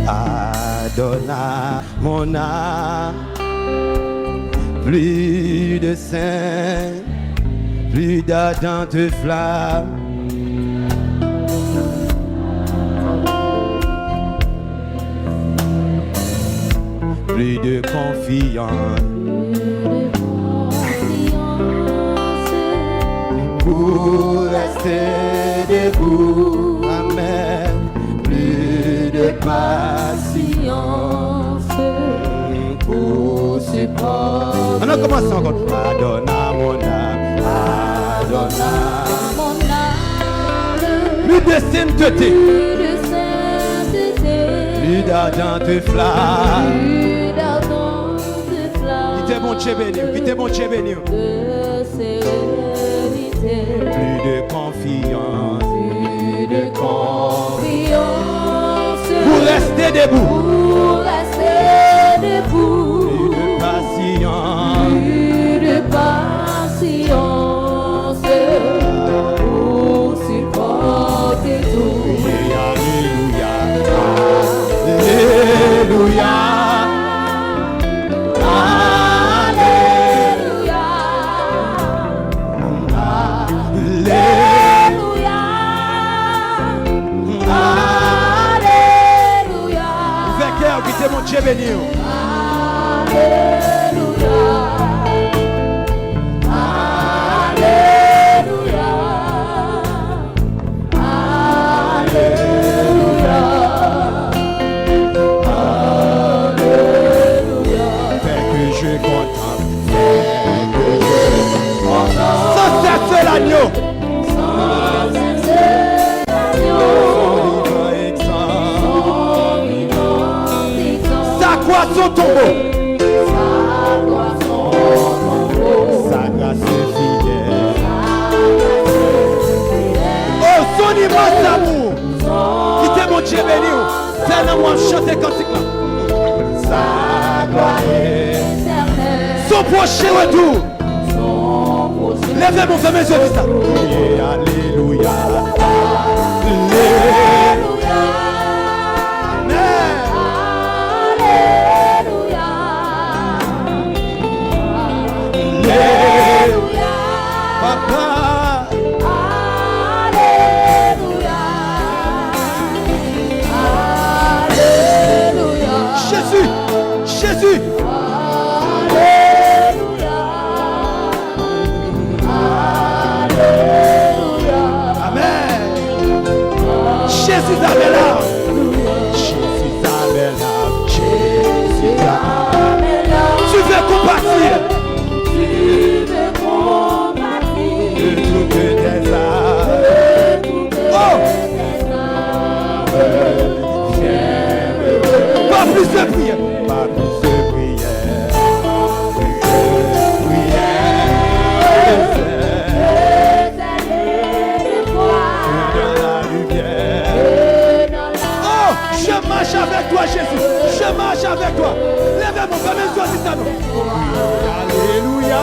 Adonne mon âme, plus de sein, plus d'ardentes flammes. Plus de confiance pour rester debout. Amen. Plus de patience pour supporter. On a commencé encore. Adonne mon âme, adonne mon âme. Plus de sainteté, plus d'ardentes flammes. Bon Dieu béni, bon Dieu béni. De sérénité, plus de confiance, plus de confiance, pour rester debout, pour rester debout, plus de patience, plus de patience, pour supporter tout. Alléluia, Alléluia. Mon Dieu béni. Alléluia. Alléluia. Alléluia. Alléluia. Fait que je contemple, sans cesse l'agneau. Son tombeau, sa grâce est fidèle. Oh, son immense amour, qui t'est mon Dieu béni. C'est un moi chanter cantique là. Sa gloire éternelle, son prochain retour. Lèvez mon frère, mes yeux, dis ça. Alléluia. Jésus. Alléluia. Alléluia. Amen. Jésus avait l'âme. Jésus avait l'âme. Jésus avait l'âme. Tu veux compatir. Tu veux compatir. De toutes tes âmes. Oh. Pas plus de prière. Pas plus de prière. Oh, je marche avec toi, Jésus. Je marche avec toi. Lève mon frère, mes yeux, dis ça. Alléluia.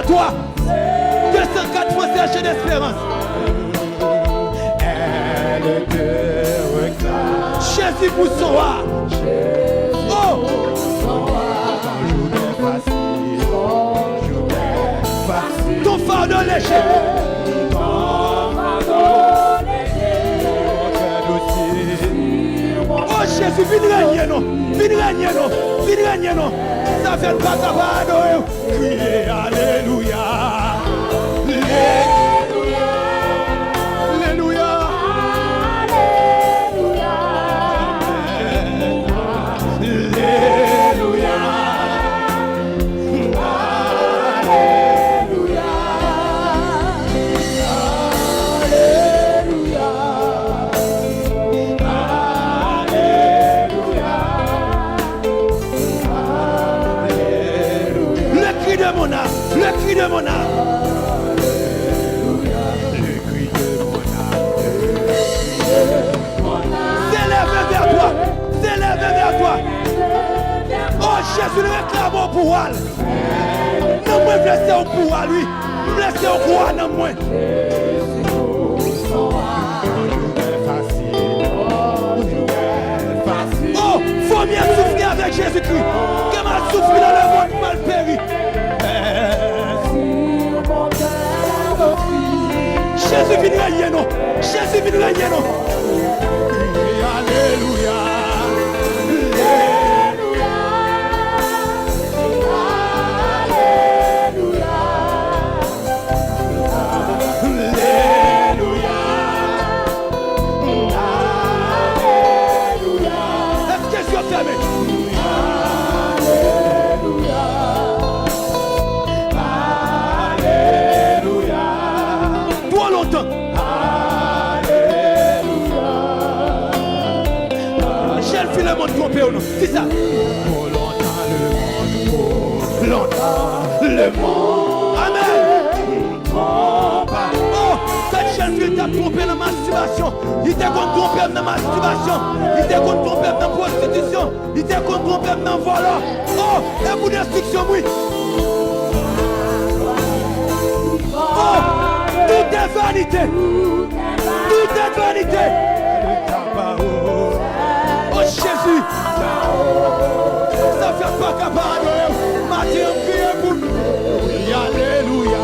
Toi, 204 fois c'est d'espérance. Elle te réclame. Jésus pour son roi. Oh, léger. Oh Jésus, viens régner nous. Viens régner nous. Viens régner nous. Ça fait pas capable. Criez Alléluia. Alléluia. Alléluia. Le cri de mon âme. Le cri de mon âme. S'élève vers toi. S'élève vers toi. Oh Jésus, nous réclamons pour elle. Nous me laissons au pouvoir lui. Nous laissons au pouvoir dans moi. Oh, faut bien souffrir avec Jésus-Christ. Comment souffrir dans le monde mal péri. Jésus vient régner nous. Jésus vient régner nous. Alléluia. Alléluia. Alléluia. Alléluia. Est-ce que je t'aime? Le monde trompé ou non? C'est ça. Pour longtemps le monde. Amen. Oh, cette jeune fille t'a trompé dans la masturbation. Il t'a trompé dans la masturbation. Il t'a trompé dans la prostitution. Il t'a trompé dans le vol. Oh, et pour destruction, oui. Oh, tout est vanité. Tout est vanité. Oh Jésus, ça fait pas capable. Matin, priez pour nous. Alléluia.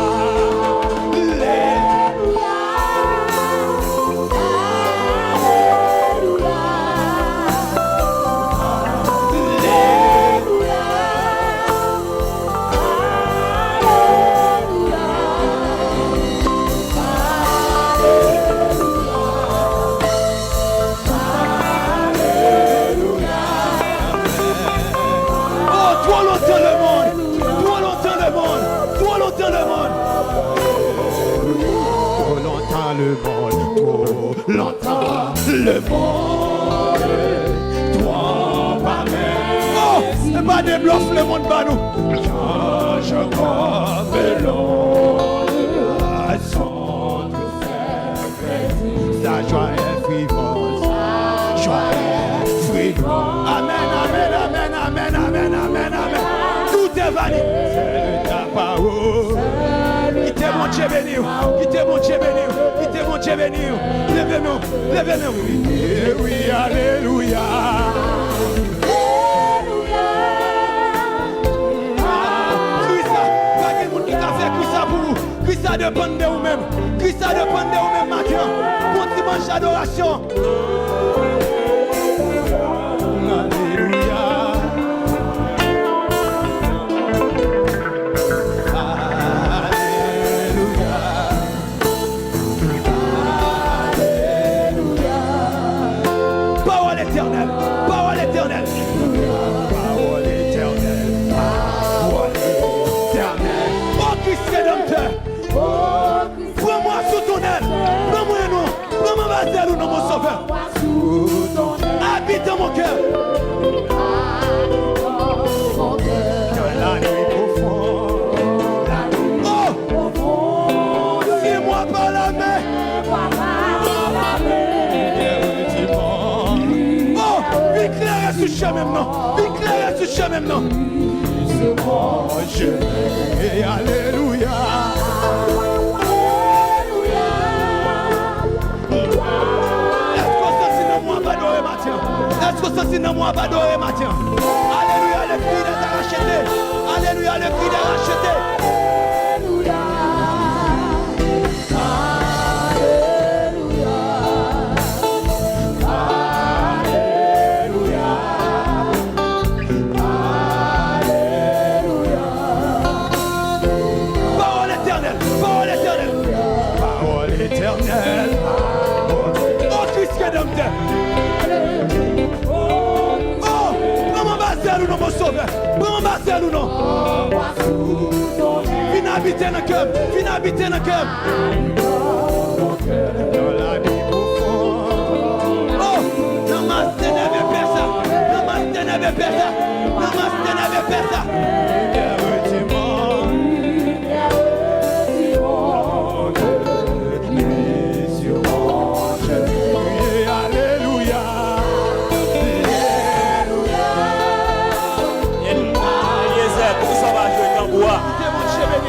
Le monde, toi, pas même. Oh, c'est pas des bluffs, le monde, pas nous. Change comme l'eau, son sa joie est frivole, joie est frivole. Amen, amen, amen, amen, amen, amen, amen. Tout est vanité. C'est ta parole. Qui t'est mon Dieu béni, qui t'est mon Dieu béni, qui t'est mon Dieu béni. Levez-nous, levez-nous. Oui, alléluia. Alléluia. Christ, pas de monde qui t'a fait Christ pour vous. Christ dépend de vous-même. Christ dépend de vous-même maintenant. Pour dimanche d'adoration. Habite dans mon cœur. La nuit profonde. Oh, suis-moi par la main. Oh, éclaire ce chemin maintenant. Éclaire ce chemin maintenant. Et alléluia. Est-ce que ceci n'est moi pas adorer matin? Alléluia, le cri des rachetés. Alléluia, le cri des rachetés. mon sauveur. Prends Marcel ou non. Viens habiter dans le cœur. Viens habiter dans le cœur. Dans la vie profonde. Oh, namaste, n'avez pas ça. Namaste, n'avez pas ça. Namaste, n'avez pas ça.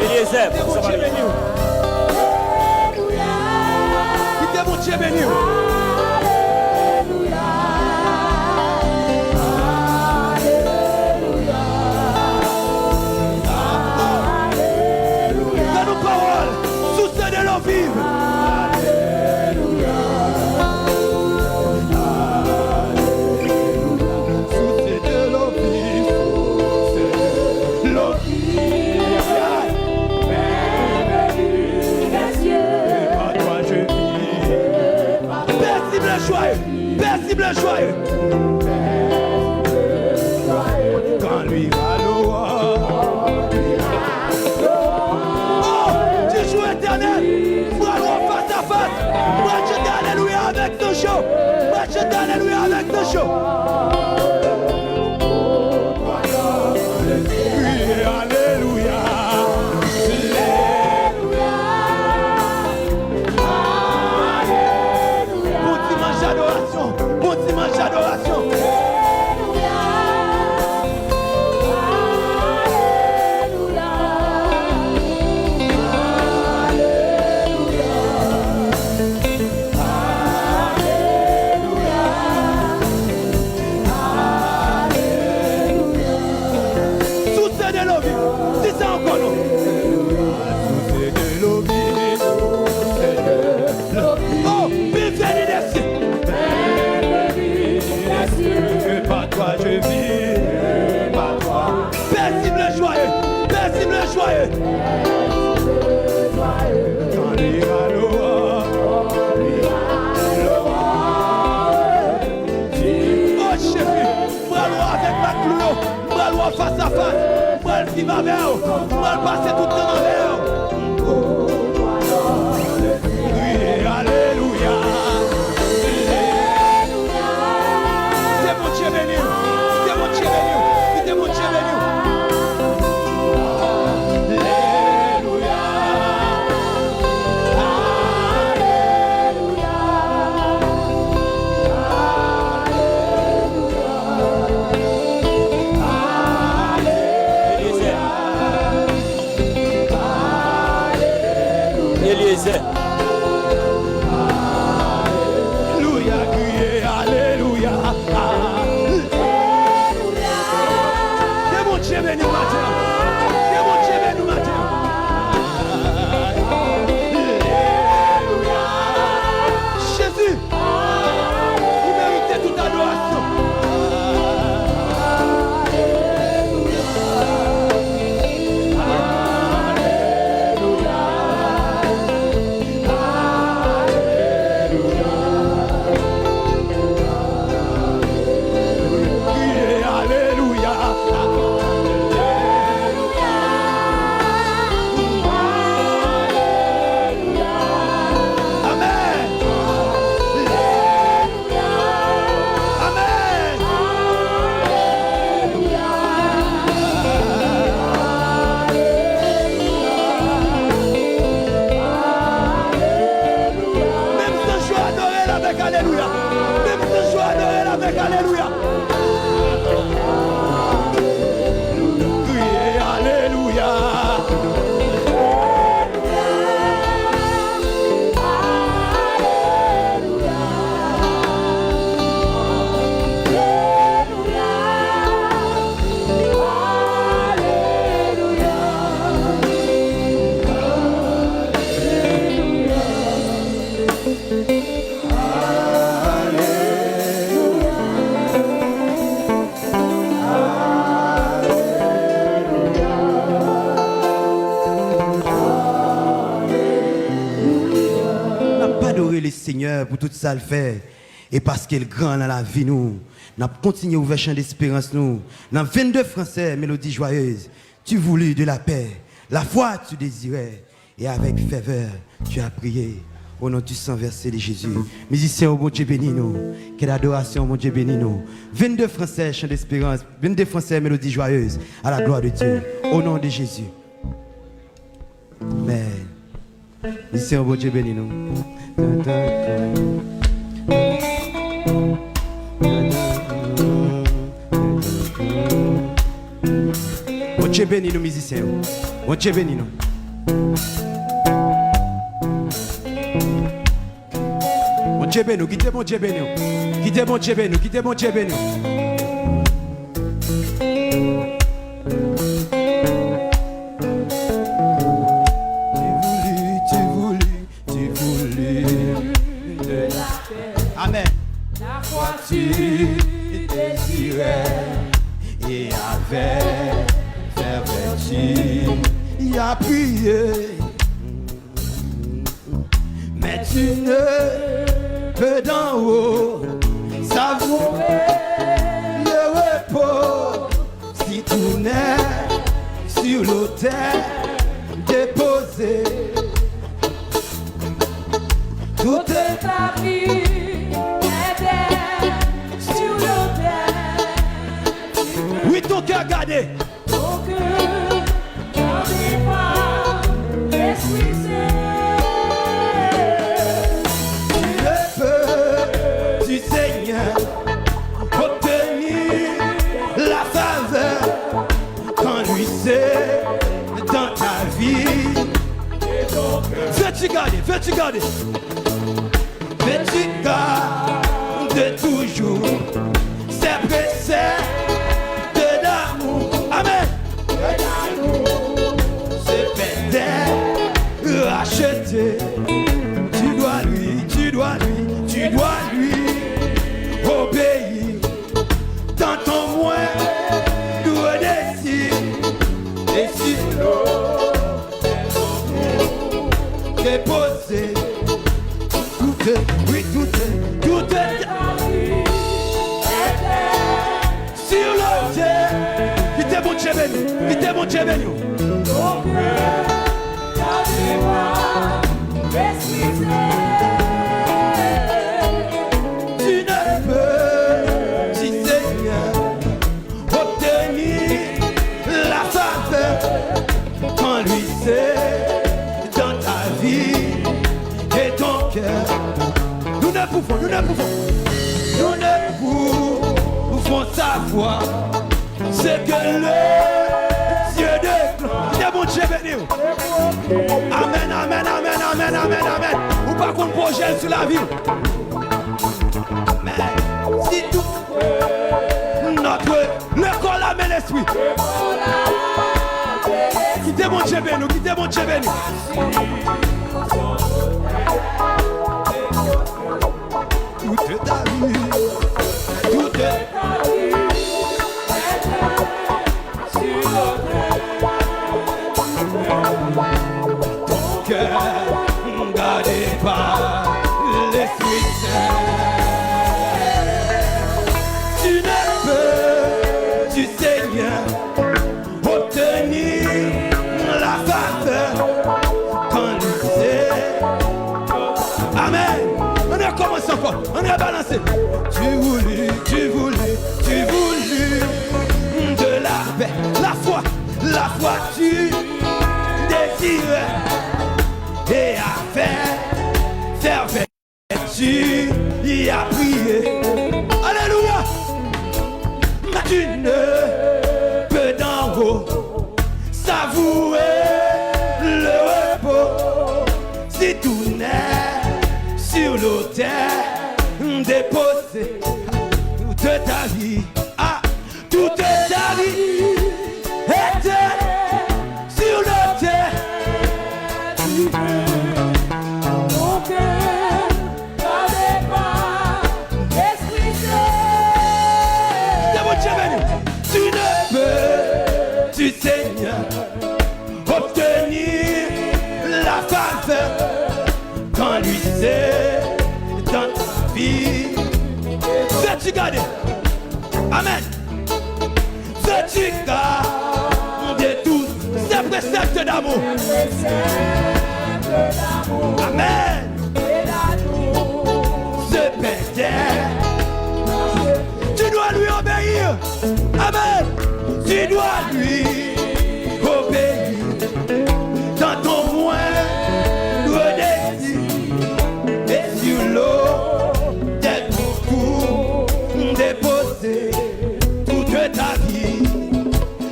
Eliezer, pour ça va venir. Quittez mon Dieu béni. Donne-nous parole, source de l'eau vive. Source de l'eau vive, source de l'eau vive. Paisible joyeux, quand lui va l'eau. Oh, tu joues éternel, moi face à face, moi je t'alléluia avec ton show, moi je t'alléluia avec ton show. Oui, alléluia. Bon dimanche d'adoration. Source de l'eau vive, dis ça encore non. Source de l'eau vive, oh, bienvenue des cieux. Par toi je vis, par toi. Paisible joyeux, paisible joyeux. Quand l'ira l'eau, oh chérie, bras-le avec ma clou, bras-le face à face, bras-le qui va vers vous, bras-le passer tout le temps vers vous. Oui, alléluia. Eliezer. Alléluia, criez alléluia. C'est mon Dieu béni matin. C'est mon Dieu béni matin. Alléluia. Jésus, vous méritez toute adoration. Alléluia. Même ce soir, adorez avec Alléluia. Criez Alléluia. Le Seigneur pour tout ça le fait. Et parce qu'il est grand dans la vie, nous avons continué à ouvrir champ d'espérance, nous. Dans 22 Français, mélodie joyeuse, tu voulus de la paix, la foi tu désirais, et avec ferveur, tu as prié. Au nom du sang versé de Jésus. Musiciens, au bon Dieu béni nous. Quelle adoration, mon Dieu béni nous. 22 Français, chant d'espérance. 22 Français, mélodie joyeuse. À la gloire de Dieu. Au nom de Jésus. Amen. Musiciens, au bon Dieu béni nous. Mon Dieu béni nous, musiciens. Mon Dieu béni nous. Mon Dieu béni, quittez mon Dieu béni, quittez mon Dieu béni, quittez mon Dieu béni. Tu voulus de la paix. Amen. La foi Tu désirais et avec ferveur tu y as prié. Mais tu ne peux d'en haut savourer le repos si tout n'est sur l'autel déposé. Toute ta vie était sur l'autel. oui, ton cœur gardé. Ton cœur gardé par l'Esprit Saint. Le feu du Seigneur obtenir la faveur quand lui c'est dans ta vie. Veux-tu garder, veux-tu garder, veux-tu garder toujours ces préceptes d'amour. Amen. C'est peut-être racheté. Tu dois lui obéir dans ton moindre désir. Et si l'eau déposé, tout est sur l'autel. Quittez mon Dieu béni, quittez mon Dieu béni. Ton cœur gardé par l'Esprit Saint. Tu ne peux, si Seigneur, obtenir la faveur quand lui c'est dans ta vie et ton cœur. Nous ne pouvons savoir ce que le Dieu de mon Dieu béni. Amen, amen, amen, amen, amen, amen. Ou pas qu'on projette sur la vie. Mais si tout notre l'école amène l'esprit. Quittez mon Dieu béni, quittez mon Dieu béni. Toute ta vie, toute ta vie sur ton cœur gardé par l'Esprit Saint. Tu ne peux, du Seigneur, obtenir la faveur quand lui c'est. Amen. On recommence encore, on est balancé. Tu voulus de la paix, la foi tu désirais et à faire tu y as prié. Alléluia. Mais tu ne peux d'en haut savourer le repos si tout n'est sur l'autel déposé. Toute ta vie, toute ta vie était sur l'autel. Ton cœur gardé par l'Esprit Saint. Tu ne peux, tu Seigneur, obtenir la faveur quand lui c'est dans ta vie Attendez. Amen. C'est car de tous ces préceptes d'amour. Amen. Ce Père, tu dois lui obéir. Amen. Tu dois lui obéir dans ton moindre désir et sur l'eau tel pour déposer toute ta vie.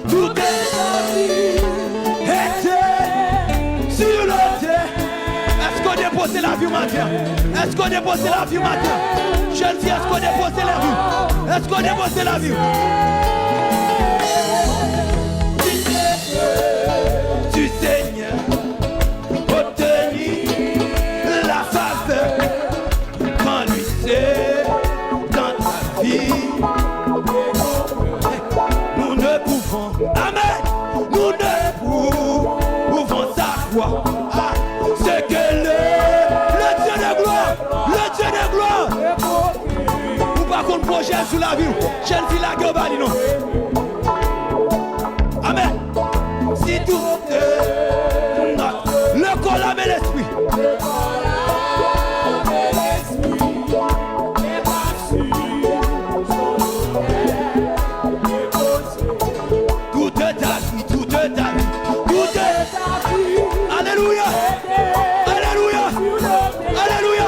Toute ta vie était sur l'autel. Est-ce qu'on dépose la vie au matin? Est-ce qu'on dépose la vie au matin? Jeune fille, est-ce qu'on dépose la vie? Est-ce qu'on dépose la vie? Du Seigneur, obtenir la faveur quand lui c'est dans ta vie. Nous ne pouvons, amen, nous ne pouvons savoir ce que le Dieu de gloire, ou pas qu'on projette sur la vie, jeune fille la globale, non. Amen. Si tout le corps, l'âme et l'esprit. Toute ta vie, toute ta vie, toute ta vie. Alléluia. Alléluia. Alléluia.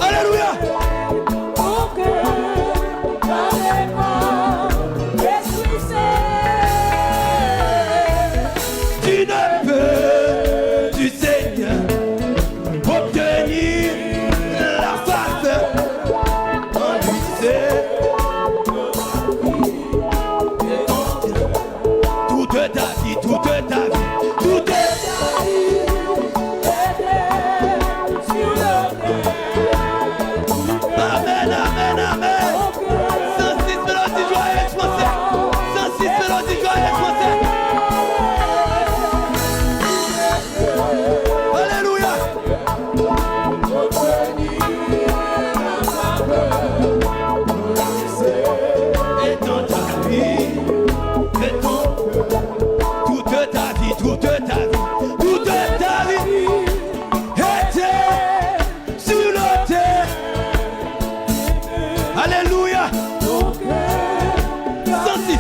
Alléluia. Tu ne peux du Seigneur obtenir la faveur en lui c'est toute ta vie, toute ta vie, toute ta vie. Amen, amen, amen. 106 mélodies joyeuses français. 106 mélodies joyeuses français. Alléluia. Et dans ta vie, et ton toute ta vie, toute ta vie, toute ta vie était sur l'autel. Alléluia. 106.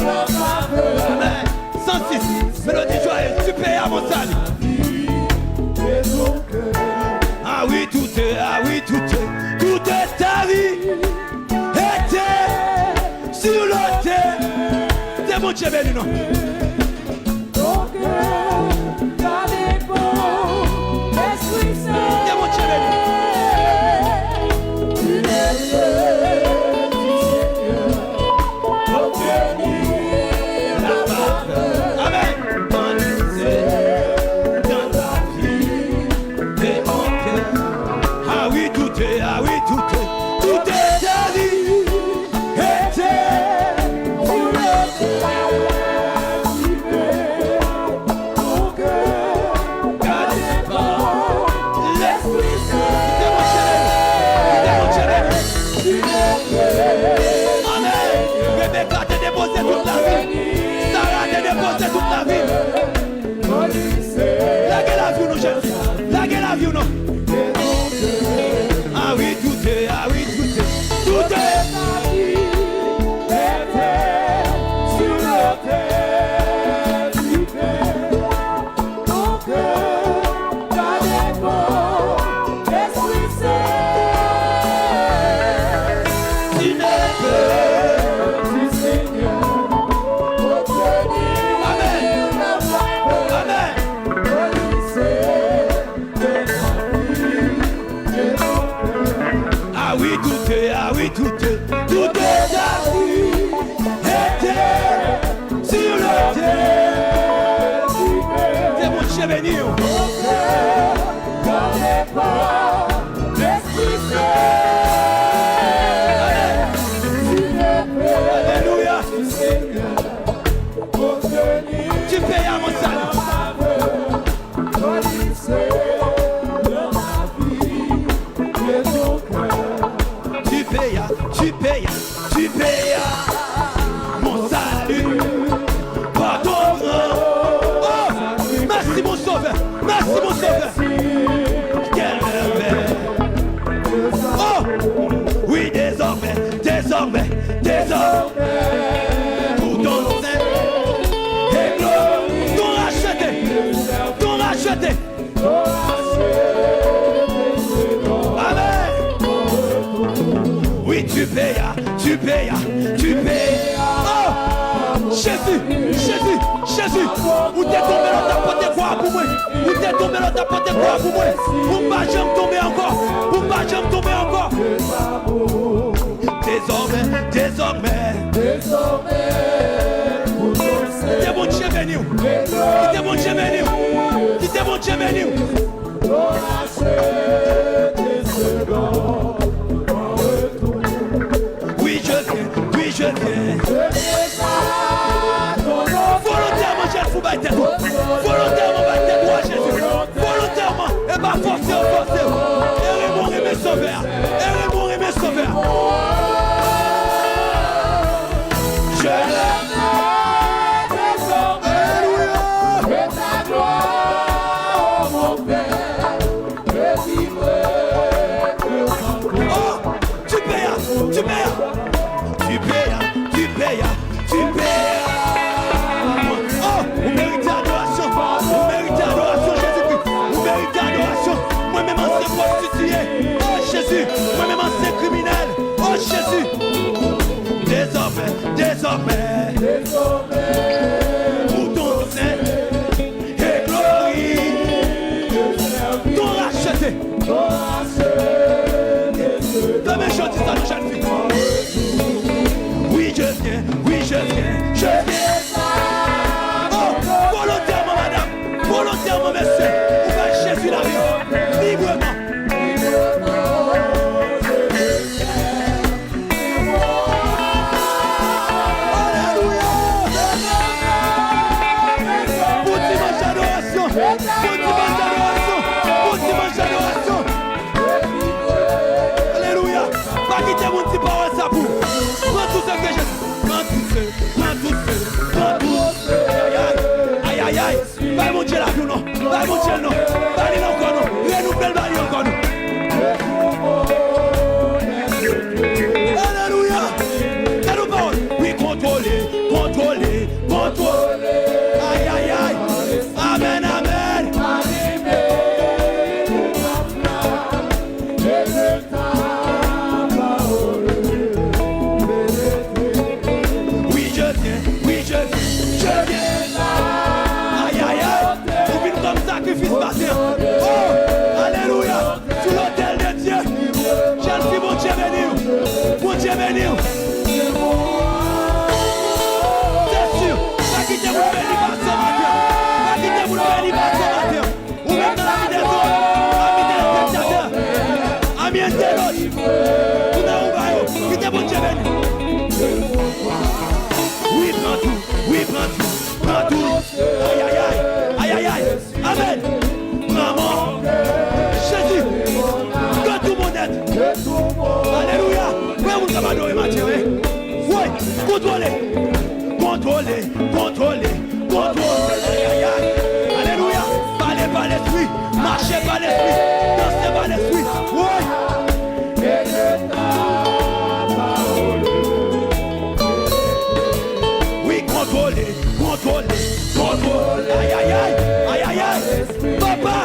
Amen. 106. Mélodie joyeuse, tu payes à mon salut. Ah oui, toute ta vie était sur l'autel. C'est mon Dieu béni, non? C'est mon Dieu béni. Amen. Dans ta vie et mon cœur. Ah oui, toute ta vie était sur Amen. Rebecca t'a déposé toute la vie. Sarah t'a déposé toute la vie. Laguez la vie, nous, jeunes filles. Laguez la vie, non. Ah oui, tout est. Tout est. Sur l'autel, ton cœur, ta défense, l'Esprit Saint. Tu ne peux Du Seigneur, obtenir Amen. la faveur, Amen. Ah oui, tout est. Toute ta vie était sur l'autel. C'est mon Dieu béni. Alléluia. tu payas, tu payas, tu payas. Oh, Jésus, Jésus, Jésus, où t'es tombé dans ta porte de quoi pour moi? Où t'es tombé dans ta porte de quoi pour moi? Pour pas jamais tomber encore, pour pas jamais tomber encore. Désormais, désormais, Désormais, pour ton qui t'es mon Dieu béni, qui t'es mon Dieu béni, qui t'es mon Dieu béni. ton lâcher tes secondes. Oui, je viens, oui, je viens. Je viens à ton nom. Volontairement, j'ai le fou bail tête. Volontairement, bail tête, moi, Jésus. Volontairement, et pas forcé, forcé. Et Raymond et mes sauveurs. Et Raymond et mes sauveurs. Je l'aime. Alléluia. Et ta gloire, mon Père, je vivrai que en toi. Oh, tu payas, tu payas. Tu payas, tu payas, tu payas. Oh, vous méritez adoration. Vous méritez adoration, Jésus-Christ. Vous méritez adoration. Moi-même ancien prostitué. Oh, Jésus. Moi-même ancien criminel. Oh, Jésus. Désormais, désormais. Pour ton sein et gloire. Ton racheté. Demain, je dis ça, nos jeunes filles. Oui, je viens, oui, je viens, je viens. Oh, volontairement, madame, volontairement, monsieur, vous faites Jésus la vie, librement. Alléluia. Pour dimanche d'adoration, pour dimanche d'adoration, pour dimanche d'adoration. Alléluia. Pas quitter mon petit parole, ça pour. Prends tout ce que j'ai. Prends tout ce, prends tout ce, prends tout ce. Aïe, aïe, aïe. Pas mon Dieu la vie, non. Pas mon Dieu, non. Pas les encore, non. Renouvelle la vie encore, non. Alléluia. C'est nos paroles. Oui, contrôler, contrôler, contrôler. Aïe, aïe, aïe. Amen, amen. Oui, je viens, oui, je viens, je viens. Aïe, aïe, aïe. Vous venez comme sacrifice bâtir. Oh, alléluia. Sur l'autel de Dieu. J'ai dit mon Dieu béni. Mon Dieu béni. C'est sûr. Pas quitter vous béni par ce matin. Pas quitter vous béni par ce matin. Ou même dans la vie des autres. Amis des spectateurs. Amis internautes. Vous n'avez pas eu. Quittez mon Dieu béni. Oui, prends tout. Oui, prends tout. Prends tout. Aïe, aïe, aïe. Aïe, aïe, aïe. Amen. Maman. Jésus. Que tout mon aide. Alléluia. Oui, vous avez adoré Mathieu. Oui. Contrôlez. Contrôlez. Contrôlez. Contrôlez. Aïe, aïe, aïe. Alléluia. Parlez par l'esprit. Marchez par l'esprit. Dansez par l'esprit. Oui. Oui, contrôlez. Contrôlez. Contrôlez. Aïe, aïe, aïe. Aïe, aïe, aïe. Papa.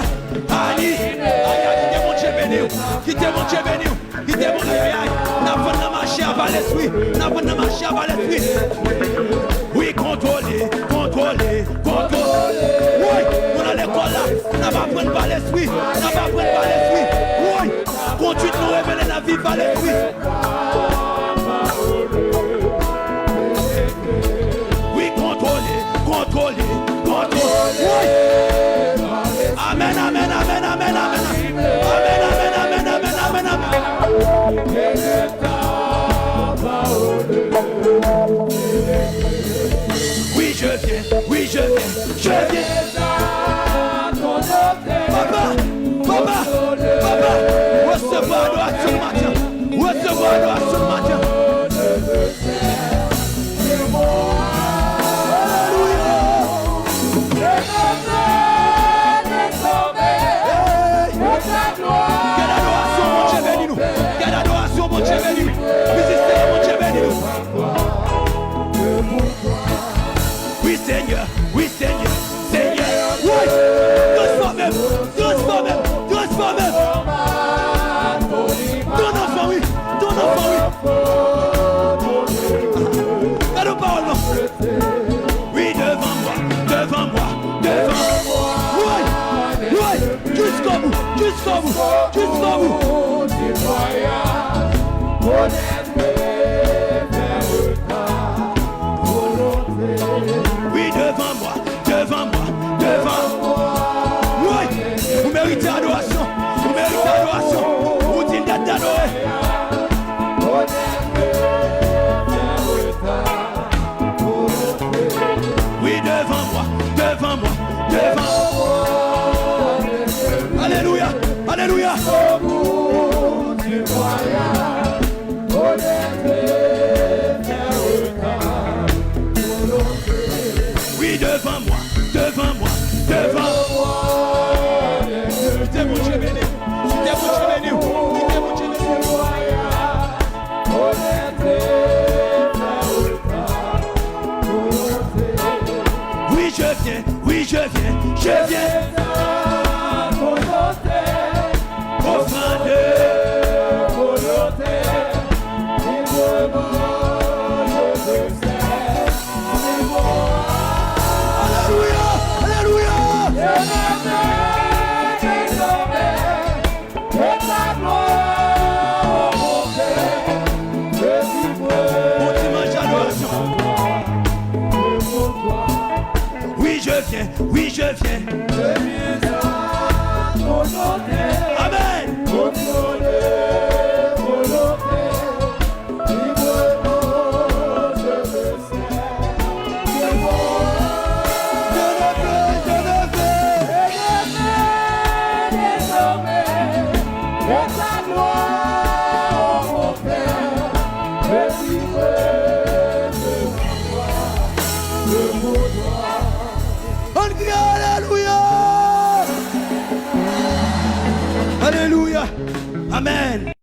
Ali. Aïe, aïe. Quittez mon Dieu béni. Quittez mon Dieu béni. Quittez mon aïe, aïe, aïe. N'a pas de marcher à l'esprit. N'a pas de marcher à l'esprit. Oui, contrôlez. Contrôlez. Contrôlez. Oui, on a l'école là. N'a pas prendre par l'esprit. N'a pas prendre par l'esprit. Oui, continue de nous révéler la vie par l'esprit. Oui, contrôlez. Contrôlez. Contrôlez. Oui. Amen, amen, amen, amen, amen. Amen, amen, amen, amen, amen, amen. Oui, je viens, oui, je viens, je viens. Papa, papa, papa, recevoir l'adoration ce matin. Recevoir l'adoration ce matin. Alléluia. jusqu'au bout. Du voyage, connaître, faire ta volonté. Oui, devant moi, devant moi, devant moi. Oui, vous méritez adoration, vous méritez adoration. Vous dites d'adorer. Oui, devant moi, devant moi, devant moi. Alléluia, alléluia. Oui, devant moi, devant moi, devant moi. C'était mon Dieu béni, c'était mon Dieu béni, c'était mon Dieu béni. Oui, je viens, oui, je viens, je viens. Offrande. Alléluia, alléluia. Mon dimanche adoration. Oui, je viens, oui, je viens. Amen. Alléluia. Alléluia. Amen.